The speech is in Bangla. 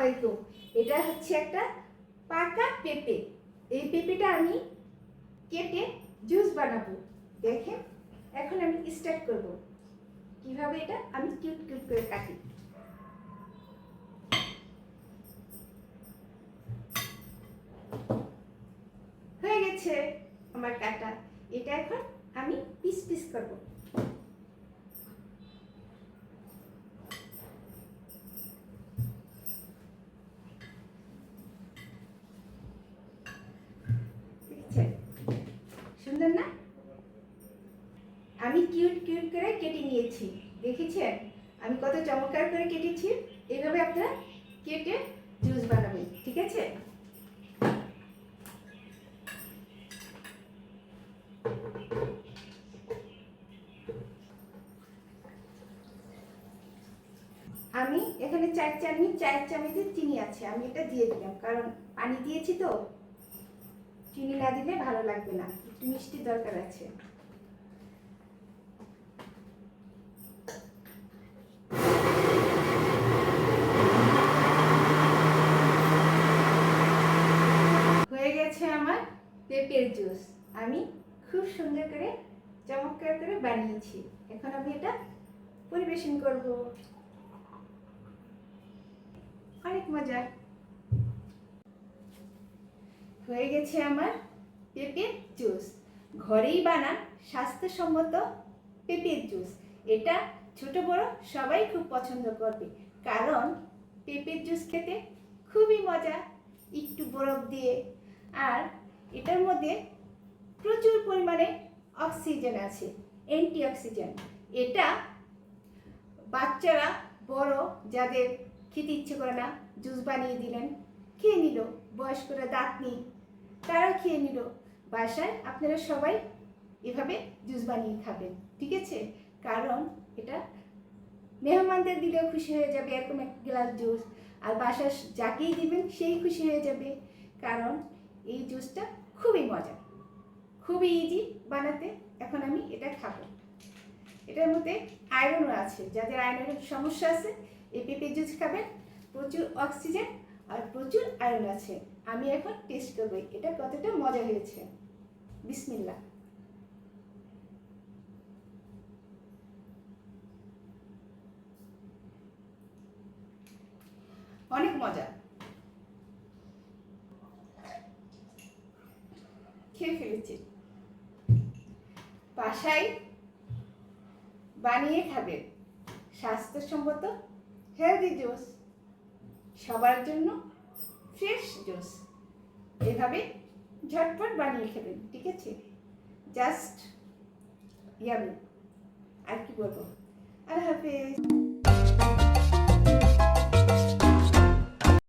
আলাইকুম। এটা হচ্ছে একটা পাকা পেঁপে। এই পেঁপেটা আমি কেটে জুস বানাবো। দেখেন, এখন আমি স্টার্ট করব কিভাবে এটা আমি কিউট কিউট করে কাটি। হয়ে গেছে আমার কাটা। এটা এখন আমি পিস পিস করব। সুন্দর না? আমি কিউট কিউট করে কেটে নিয়েছি, দেখেছেন আমি কত চমৎকার করে কেটেছি। এইভাবে আপনারা কেটে জুস বানাবেন, ঠিক আছে? আমি এখানে 4 চামচের চিনি আছে, আমি এটা দিয়ে দিলাম, কারণ পানি দিয়েছি তো, চিনি না দিলে ভালো লাগবে না, একটু মিষ্টি দরকার আছে। হয়ে গেছে আমার পেঁপের জুস। আমি খুব সুন্দর করে চমৎকার করে বানিয়েছি। এখন আমি এটা পরিবেশন করব। অনেক মজা। হয়ে গেছে আমার পেঁপের জুস। ঘরেই বানান স্বাস্থ্যসম্মত পেঁপের জুস। এটা ছোট বড় সবাই খুব পছন্দ করবে, কারণ পেঁপের জুস খেতে খুবই মজা, একটু বরফ দিয়ে। আর এটার মধ্যে প্রচুর পরিমাণে অক্সিজেন আছে, অ্যান্টিঅক্সিডেন্ট। এটা বাচ্চারা বড় যাদের খেতে ইচ্ছে করে না, জুস বানিয়ে দিলেন, খেয়ে নিল। বয়স্করা দাঁত নেই, তারাও খেয়ে নিল। বাসায় আপনারা সবাই এভাবে জুস বানিয়ে খাবেন, ঠিক আছে? কারণ এটা মেহমানদের দিলেও খুশি হয়ে যাবে এরকম এক গ্লাস জুস, আর বাসায় যাকেই দিবেন সেই খুশি হয়ে যাবে। কারণ এই জুসটা খুবই মজা, খুবই ইজি বানাতে। এখন আমি এটা খাবো। এটার মধ্যে আয়রনও আছে, যাদের আয়রনের সমস্যা আছে এই পেঁপের জুস খাবেন। প্রচুর অক্সিজেন আর প্রচুর আয়রন আছে। আমি এখন টেস্ট করবো এটা কতটা মজা হয়েছে। বিসমিল্লাহ। অনেক মজা, খেয়ে ফেলেছি। বাসায় বানিয়ে খাবেন স্বাস্থ্যসম্মত হেলদি জুস, সবার জন্য ফ্রেশ জুস। এভাবে ঝটপট বানিয়ে খাবেন, ঠিক আছে? Just yummy. আর কি বলবো? আল্লাহ হাফেজ।